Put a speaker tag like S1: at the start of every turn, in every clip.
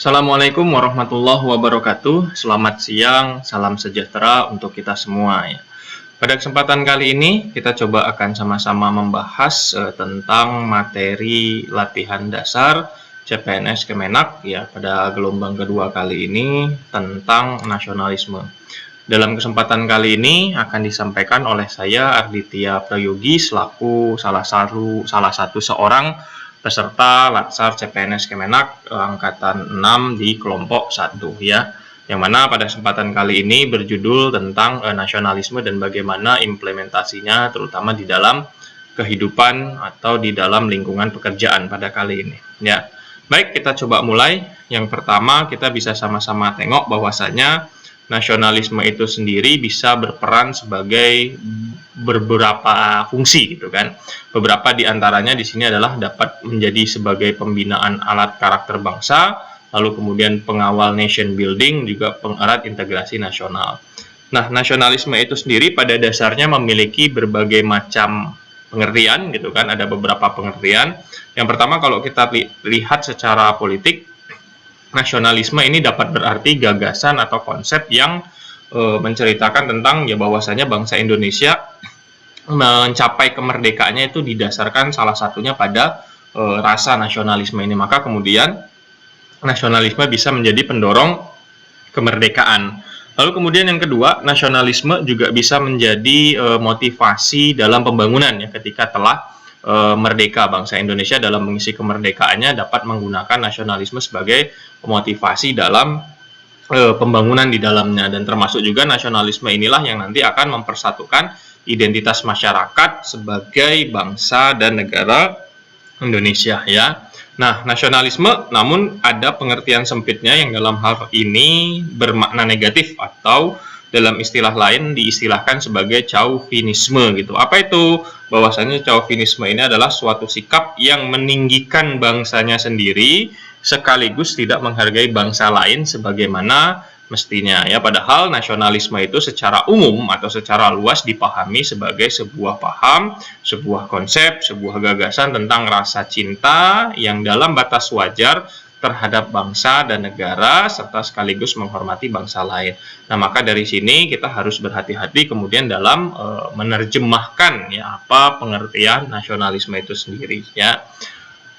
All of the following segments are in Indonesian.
S1: Assalamualaikum warahmatullahi wabarakatuh. Selamat siang, salam sejahtera untuk kita semua ya. Pada kesempatan kali ini kita coba akan sama-sama membahas tentang materi latihan dasar CPNS Kemenak ya pada gelombang kedua kali ini tentang nasionalisme. Dalam kesempatan kali ini akan disampaikan oleh saya Arditya Prayogi selaku salah satu seorang peserta Latsar CPNS Kemenak angkatan 6 di kelompok 1 ya. Yang mana pada kesempatan kali ini berjudul tentang nasionalisme dan bagaimana implementasinya terutama di dalam kehidupan atau di dalam lingkungan pekerjaan pada kali ini ya. Baik, kita coba mulai. Yang pertama kita bisa sama-sama tengok bahwasanya nasionalisme itu sendiri bisa berperan sebagai beberapa fungsi gitu kan. Beberapa di antaranya di sini adalah dapat menjadi sebagai pembinaan alat karakter bangsa, lalu kemudian pengawal nation building, juga pengerat integrasi nasional. Nah, nasionalisme itu sendiri pada dasarnya memiliki berbagai macam pengertian gitu kan, ada beberapa pengertian. Yang pertama kalau kita lihat secara politik, nasionalisme ini dapat berarti gagasan atau konsep yang menceritakan tentang ya bahwasanya bangsa Indonesia mencapai kemerdekaannya itu didasarkan salah satunya pada rasa nasionalisme ini. Maka kemudian nasionalisme bisa menjadi pendorong kemerdekaan. Lalu kemudian yang kedua, nasionalisme juga bisa menjadi motivasi dalam pembangunan ya, ketika telah merdeka bangsa Indonesia dalam mengisi kemerdekaannya dapat menggunakan nasionalisme sebagai motivasi dalam pembangunan di dalamnya, dan termasuk juga nasionalisme inilah yang nanti akan mempersatukan identitas masyarakat sebagai bangsa dan negara Indonesia ya. Nah, nasionalisme namun ada pengertian sempitnya yang dalam hal ini bermakna negatif atau dalam istilah lain diistilahkan sebagai chauvinisme gitu. Apa itu? Bahwasanya chauvinisme ini adalah suatu sikap yang meninggikan bangsanya sendiri sekaligus tidak menghargai bangsa lain sebagaimana mestinya ya. Padahal nasionalisme itu secara umum atau secara luas dipahami sebagai sebuah paham, sebuah konsep, sebuah gagasan tentang rasa cinta yang dalam batas wajar terhadap bangsa dan negara serta sekaligus menghormati bangsa lain. Nah, maka dari sini kita harus berhati-hati kemudian dalam menerjemahkan ya apa pengertian nasionalisme itu sendiri ya.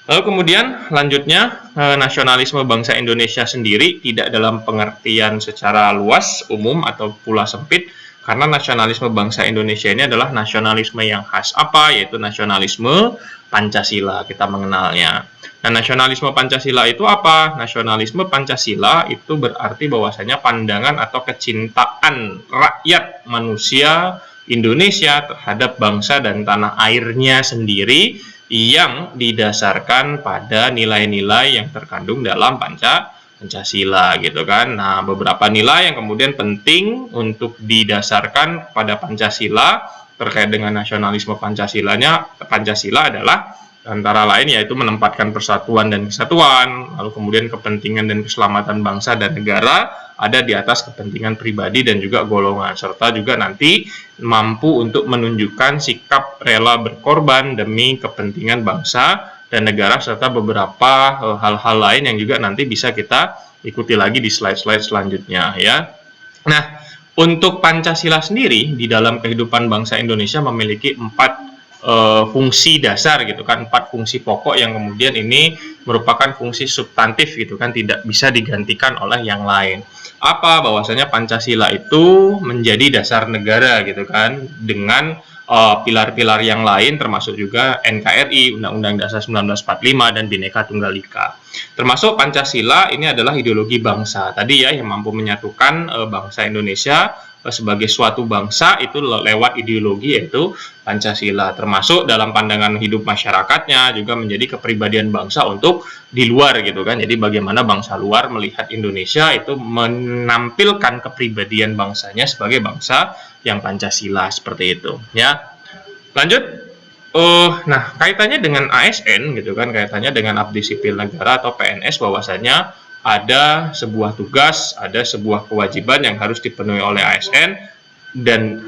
S1: Lalu kemudian lanjutnya nasionalisme bangsa Indonesia sendiri tidak dalam pengertian secara luas, umum atau pula sempit, karena nasionalisme bangsa Indonesia ini adalah nasionalisme yang khas apa? Yaitu nasionalisme Pancasila, kita mengenalnya. Nah, nasionalisme Pancasila itu apa? Nasionalisme Pancasila itu berarti bahwasanya pandangan atau kecintaan rakyat manusia Indonesia terhadap bangsa dan tanah airnya sendiri yang didasarkan pada nilai-nilai yang terkandung dalam Pancasila gitu kan. Nah, beberapa nilai yang kemudian penting untuk didasarkan pada Pancasila terkait dengan nasionalisme Pancasila adalah antara lain yaitu menempatkan persatuan dan kesatuan, lalu kemudian kepentingan dan keselamatan bangsa dan negara ada di atas kepentingan pribadi dan juga golongan, serta juga nanti mampu untuk menunjukkan sikap rela berkorban demi kepentingan bangsa dan negara, serta beberapa hal-hal lain yang juga nanti bisa kita ikuti lagi di slide-slide selanjutnya ya. Nah, untuk Pancasila sendiri di dalam kehidupan bangsa Indonesia memiliki 4 fungsi dasar gitu kan, 4 fungsi pokok yang kemudian ini merupakan fungsi substantif gitu kan, tidak bisa digantikan oleh yang lain. Apa? Bahwasanya Pancasila itu menjadi dasar negara gitu kan, dengan pilar-pilar yang lain termasuk juga NKRI, Undang-Undang Dasar 1945 dan Bhinneka Tunggal Ika. Termasuk Pancasila ini adalah ideologi bangsa tadi ya, yang mampu menyatukan bangsa Indonesia sebagai suatu bangsa itu lewat ideologi yaitu Pancasila, termasuk dalam pandangan hidup masyarakatnya juga menjadi kepribadian bangsa untuk di luar gitu kan. Jadi bagaimana bangsa luar melihat Indonesia itu menampilkan kepribadian bangsanya sebagai bangsa yang Pancasila seperti itu ya. Lanjut. Nah, kaitannya dengan ASN gitu kan, kaitannya dengan Abdi Sipil Negara atau PNS, bahwasanya ada sebuah tugas, ada sebuah kewajiban yang harus dipenuhi oleh ASN dan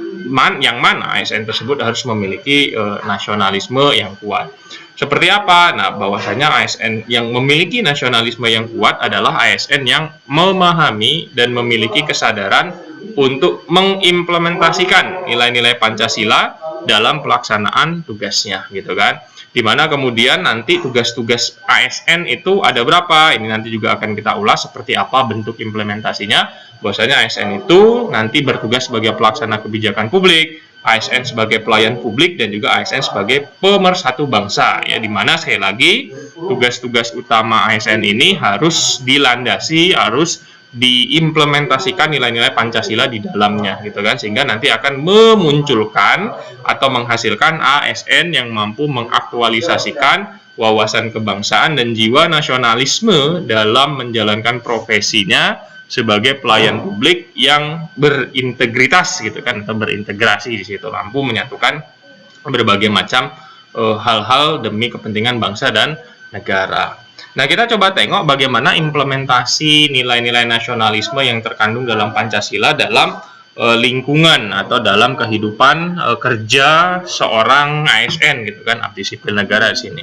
S1: yang mana ASN tersebut harus memiliki nasionalisme yang kuat. Seperti apa? Nah, bahwasanya ASN yang memiliki nasionalisme yang kuat adalah ASN yang memahami dan memiliki kesadaran untuk mengimplementasikan nilai-nilai Pancasila dalam pelaksanaan tugasnya, gitu kan. Dimana kemudian nanti tugas-tugas ASN itu ada berapa? Ini nanti juga akan kita ulas seperti apa bentuk implementasinya. Bahwasanya ASN itu nanti bertugas sebagai pelaksana kebijakan publik, ASN sebagai pelayan publik, dan juga ASN sebagai pemersatu bangsa. Ya, dimana sekali lagi tugas-tugas utama ASN ini harus dilandasi, harus diimplementasikan nilai-nilai Pancasila di dalamnya, gitu kan, sehingga nanti akan memunculkan atau menghasilkan ASN yang mampu mengaktualisasikan wawasan kebangsaan dan jiwa nasionalisme dalam menjalankan profesinya sebagai pelayan publik yang berintegritas, gitu kan, atau berintegrasi di situ, mampu menyatukan berbagai macam hal-hal demi kepentingan bangsa dan negara. Nah, kita coba tengok bagaimana implementasi nilai-nilai nasionalisme yang terkandung dalam Pancasila dalam lingkungan atau dalam kehidupan kerja seorang ASN, gitu kan, abdi sipil negara di sini.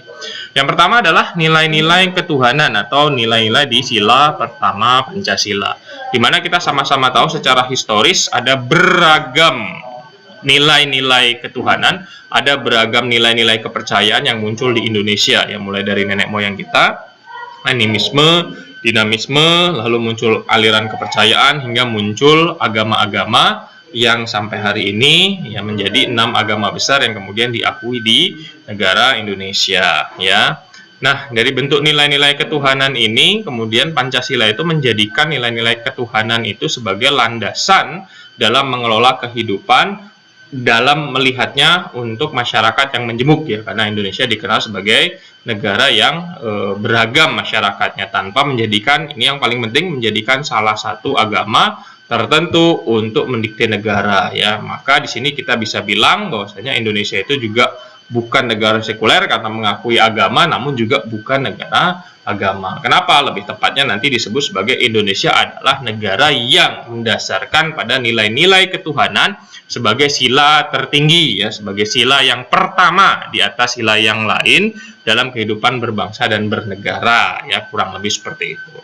S1: Yang pertama adalah nilai-nilai ketuhanan atau nilai-nilai di sila pertama Pancasila, di mana kita sama-sama tahu secara historis ada beragam nilai-nilai ketuhanan, ada beragam nilai-nilai kepercayaan yang muncul di Indonesia, ya, mulai dari nenek moyang kita, animisme, dinamisme, lalu muncul aliran kepercayaan hingga muncul agama-agama yang sampai hari ini ya menjadi 6 agama besar yang kemudian diakui di negara Indonesia, ya. Nah, dari bentuk nilai-nilai ketuhanan ini kemudian Pancasila itu menjadikan nilai-nilai ketuhanan itu sebagai landasan dalam mengelola kehidupan, dalam melihatnya untuk masyarakat yang menjemuk, ya, karena Indonesia dikenal sebagai negara yang beragam masyarakatnya, tanpa menjadikan, ini yang paling penting, menjadikan salah satu agama tertentu untuk mendikte negara, ya. Maka di sini kita bisa bilang bahwasanya Indonesia itu juga bukan negara sekuler karena mengakui agama, namun juga bukan negara agama. Kenapa? Lebih tepatnya nanti disebut sebagai Indonesia adalah negara yang mendasarkan pada nilai-nilai ketuhanan sebagai sila tertinggi, ya, sebagai sila yang pertama di atas sila yang lain dalam kehidupan berbangsa dan bernegara, ya, kurang lebih seperti itu.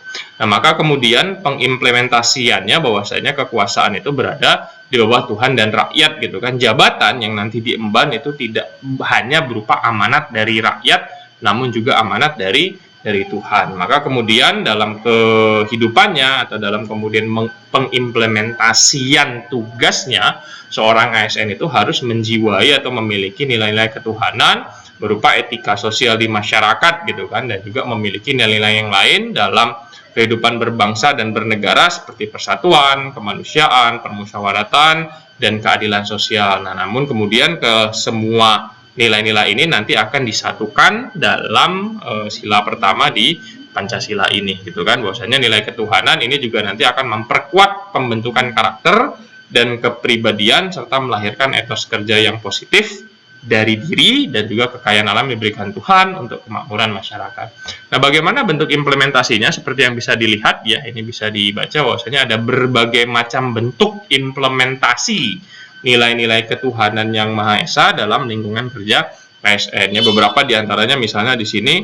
S1: Nah, maka kemudian pengimplementasiannya bahwasanya kekuasaan itu berada di bawah Tuhan dan rakyat, gitu kan. Jabatan yang nanti diemban itu tidak hanya berupa amanat dari rakyat, namun juga amanat dari Tuhan. Maka kemudian dalam kehidupannya atau dalam kemudian pengimplementasian tugasnya, seorang ASN itu harus menjiwai atau memiliki nilai-nilai ketuhanan berupa etika sosial di masyarakat, gitu kan, dan juga memiliki nilai-nilai yang lain dalam kehidupan berbangsa dan bernegara seperti persatuan, kemanusiaan, permusyawaratan, dan keadilan sosial. Nah, namun kemudian ke semua nilai-nilai ini nanti akan disatukan dalam sila pertama di Pancasila ini, gitu kan. Bahwasanya nilai ketuhanan ini juga nanti akan memperkuat pembentukan karakter dan kepribadian serta melahirkan etos kerja yang positif dari diri dan juga kekayaan alam diberikan Tuhan untuk kemakmuran masyarakat. Nah, bagaimana bentuk implementasinya? Seperti yang bisa dilihat, ya, ini bisa dibaca bahwasanya ada berbagai macam bentuk implementasi nilai-nilai ketuhanan yang Maha Esa dalam lingkungan kerja ASN. Ya, beberapa diantaranya misalnya di sini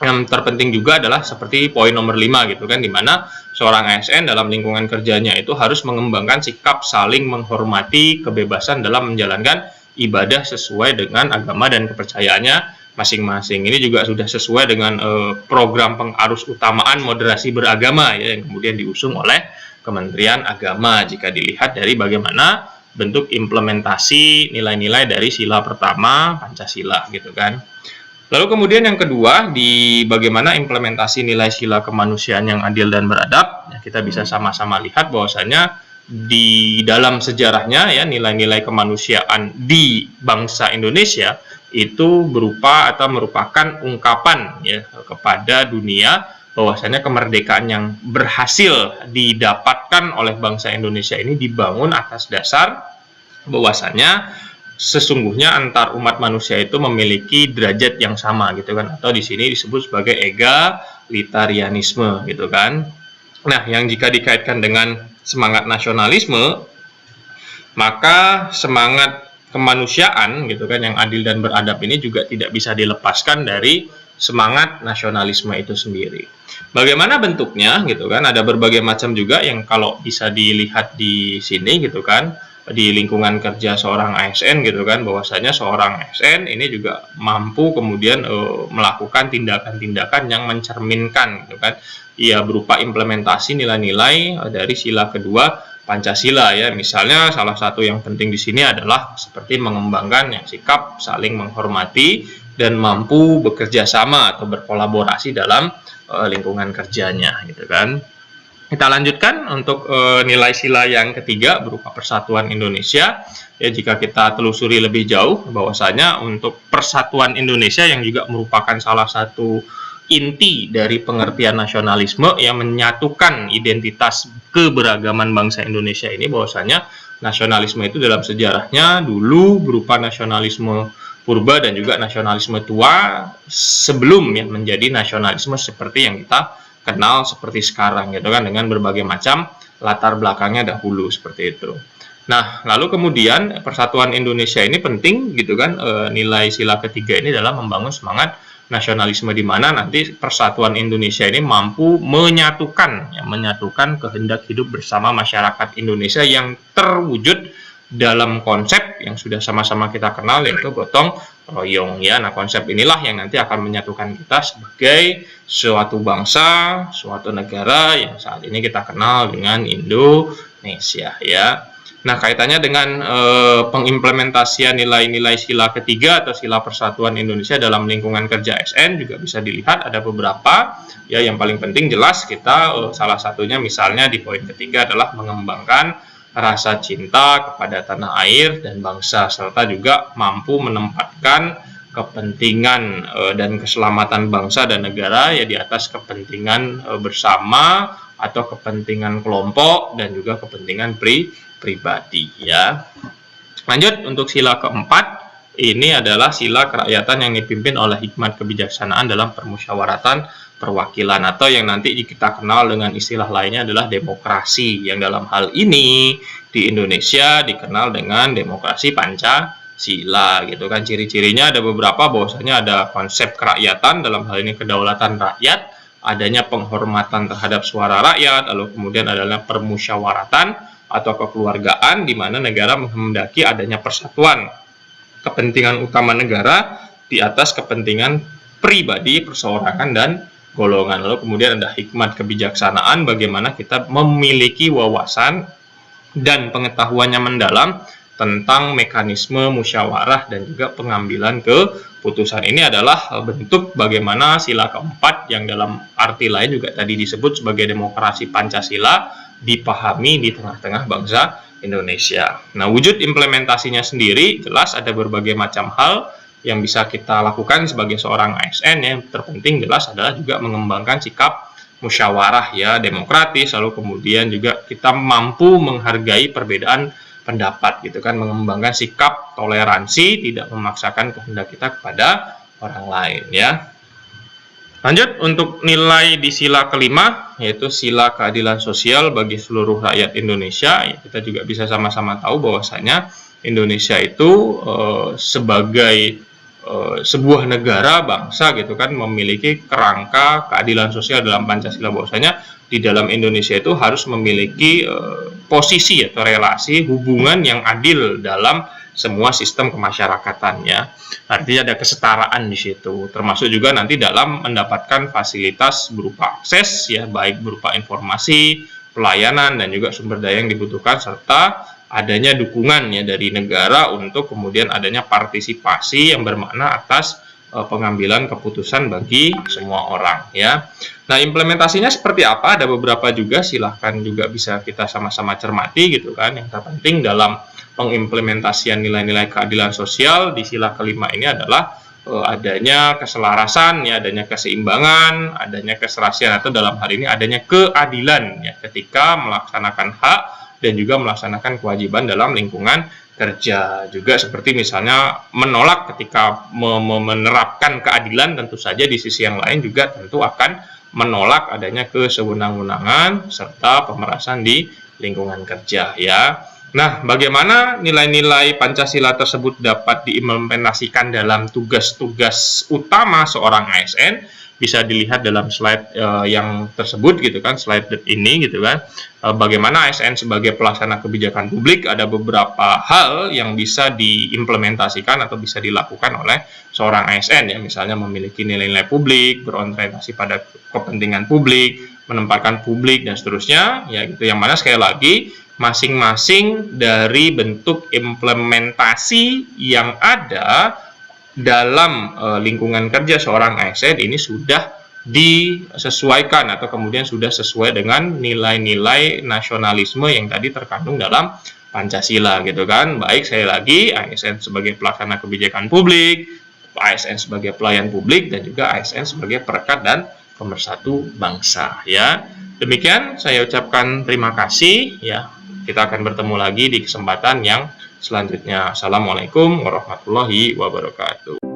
S1: yang terpenting juga adalah seperti poin nomor 5, gitu kan, di mana seorang ASN dalam lingkungan kerjanya itu harus mengembangkan sikap saling menghormati kebebasan dalam menjalankan ibadah sesuai dengan agama dan kepercayaannya masing-masing. Ini juga sudah sesuai dengan program pengarus utamaan moderasi beragama, ya, yang kemudian diusung oleh Kementerian Agama jika dilihat dari bagaimana bentuk implementasi nilai-nilai dari sila pertama Pancasila, gitu kan. Lalu kemudian yang kedua, di bagaimana implementasi nilai sila kemanusiaan yang adil dan beradab, ya, kita bisa sama-sama lihat bahwasanya di dalam sejarahnya, ya, nilai-nilai kemanusiaan di bangsa Indonesia itu berupa atau merupakan ungkapan, ya, kepada dunia bahwasanya kemerdekaan yang berhasil didapatkan oleh bangsa Indonesia ini dibangun atas dasar bahwasanya sesungguhnya antar umat manusia itu memiliki derajat yang sama, gitu kan, atau di sini disebut sebagai egalitarianisme, gitu kan. Nah, yang jika dikaitkan dengan semangat nasionalisme, maka semangat kemanusiaan gitu kan yang adil dan beradab ini juga tidak bisa dilepaskan dari semangat nasionalisme itu sendiri. Bagaimana bentuknya gitu kan? Ada berbagai macam juga yang kalau bisa dilihat di sini gitu kan, di lingkungan kerja seorang ASN gitu kan, bahwasanya seorang ASN ini juga mampu kemudian melakukan tindakan-tindakan yang mencerminkan gitu kan, ya berupa implementasi nilai-nilai dari sila kedua Pancasila ya. Misalnya salah satu yang penting di sini adalah seperti mengembangkan yang sikap saling menghormati dan mampu bekerja sama atau berkolaborasi dalam lingkungan kerjanya gitu kan. Kita lanjutkan untuk nilai sila yang ketiga berupa persatuan Indonesia. Ya, jika kita telusuri lebih jauh bahwasanya untuk persatuan Indonesia yang juga merupakan salah satu inti dari pengertian nasionalisme yang menyatukan identitas keberagaman bangsa Indonesia ini, bahwasanya nasionalisme itu dalam sejarahnya dulu berupa nasionalisme purba dan juga nasionalisme tua sebelum ya menjadi nasionalisme seperti yang kita kenal seperti sekarang gitu kan, dengan berbagai macam latar belakangnya dahulu seperti itu. Nah, lalu kemudian persatuan Indonesia ini penting gitu kan, nilai sila ketiga ini adalah membangun semangat nasionalisme di mana nanti persatuan Indonesia ini mampu menyatukan kehendak hidup bersama masyarakat Indonesia yang terwujud dalam konsep yang sudah sama-sama kita kenal, yaitu gotong royong ya. Nah, konsep inilah yang nanti akan menyatukan kita sebagai suatu bangsa, suatu negara yang saat ini kita kenal dengan Indonesia ya. Nah, kaitannya dengan pengimplementasian nilai-nilai sila ketiga atau sila persatuan Indonesia dalam lingkungan kerja ASN juga bisa dilihat ada beberapa ya. Yang paling penting jelas kita salah satunya misalnya di poin ketiga adalah mengembangkan rasa cinta kepada tanah air dan bangsa, serta juga mampu menempatkan kepentingan dan keselamatan bangsa dan negara ya di atas kepentingan bersama atau kepentingan kelompok dan juga kepentingan pribadi ya. Lanjut untuk sila keempat, ini adalah sila kerakyatan yang dipimpin oleh hikmat kebijaksanaan dalam permusyawaratan perwakilan, atau yang nanti kita kenal dengan istilah lainnya adalah demokrasi, yang dalam hal ini di Indonesia dikenal dengan demokrasi Pancasila gitu kan. Ciri-cirinya ada beberapa, bahwasanya ada konsep kerakyatan, dalam hal ini kedaulatan rakyat, adanya penghormatan terhadap suara rakyat, lalu kemudian adalah permusyawaratan atau kekeluargaan di mana negara menghendaki adanya persatuan kepentingan utama negara di atas kepentingan pribadi, perseorangan, dan golongan. Lalu kemudian ada hikmat kebijaksanaan, bagaimana kita memiliki wawasan dan pengetahuannya mendalam tentang mekanisme musyawarah dan juga pengambilan keputusan. Ini adalah bentuk bagaimana sila keempat yang dalam arti lain juga tadi disebut sebagai demokrasi Pancasila dipahami di tengah-tengah bangsa Indonesia. Nah, wujud implementasinya sendiri jelas ada berbagai macam hal yang bisa kita lakukan sebagai seorang ASN. Yang terpenting jelas adalah juga mengembangkan sikap musyawarah ya, demokratis, lalu kemudian juga kita mampu menghargai perbedaan pendapat gitu kan, mengembangkan sikap toleransi, tidak memaksakan kehendak kita kepada orang lain ya. Lanjut untuk nilai di sila kelima, yaitu sila keadilan sosial bagi seluruh rakyat Indonesia. Kita juga bisa sama-sama tahu bahwasanya Indonesia itu sebagai sebuah negara bangsa gitu kan, memiliki kerangka keadilan sosial dalam Pancasila, bahwasanya di dalam Indonesia itu harus memiliki posisi atau relasi hubungan yang adil dalam semua sistem kemasyarakatan ya. Artinya ada kesetaraan di situ, termasuk juga nanti dalam mendapatkan fasilitas berupa akses ya, baik berupa informasi, pelayanan, dan juga sumber daya yang dibutuhkan, serta adanya dukungan ya dari negara untuk kemudian adanya partisipasi yang bermakna atas pengambilan keputusan bagi semua orang ya. Nah, implementasinya seperti apa? Ada beberapa juga, silahkan juga bisa kita sama-sama cermati gitu kan. Yang terpenting dalam pengimplementasian nilai-nilai keadilan sosial di sila kelima ini adalah adanya keselarasan ya, adanya keseimbangan, adanya keserasian, atau dalam hal ini adanya keadilan ya ketika melaksanakan hak dan juga melaksanakan kewajiban dalam lingkungan kerja. Juga seperti misalnya menolak ketika menerapkan keadilan, tentu saja di sisi yang lain juga tentu akan menolak adanya kesewenang-wenangan serta pemerasan di lingkungan kerja ya. Nah, bagaimana nilai-nilai Pancasila tersebut dapat diimplementasikan dalam tugas-tugas utama seorang ASN? Bisa dilihat dalam slide yang tersebut gitu kan, slide ini gitu kan. Bagaimana ASN sebagai pelaksana kebijakan publik, ada beberapa hal yang bisa diimplementasikan atau bisa dilakukan oleh seorang ASN ya, misalnya memiliki nilai-nilai publik, berorientasi pada kepentingan publik, menempatkan publik dan seterusnya ya gitu. Yang mana sekali lagi masing-masing dari bentuk implementasi yang ada dalam lingkungan kerja seorang ASN ini sudah disesuaikan atau kemudian sudah sesuai dengan nilai-nilai nasionalisme yang tadi terkandung dalam Pancasila gitu kan. Baik, sekali lagi ASN sebagai pelaksana kebijakan publik, ASN sebagai pelayan publik, dan juga ASN sebagai perekat dan pemersatu bangsa ya. Demikian saya ucapkan terima kasih ya. Kita akan bertemu lagi di kesempatan yang selanjutnya. Assalamualaikum warahmatullahi wabarakatuh.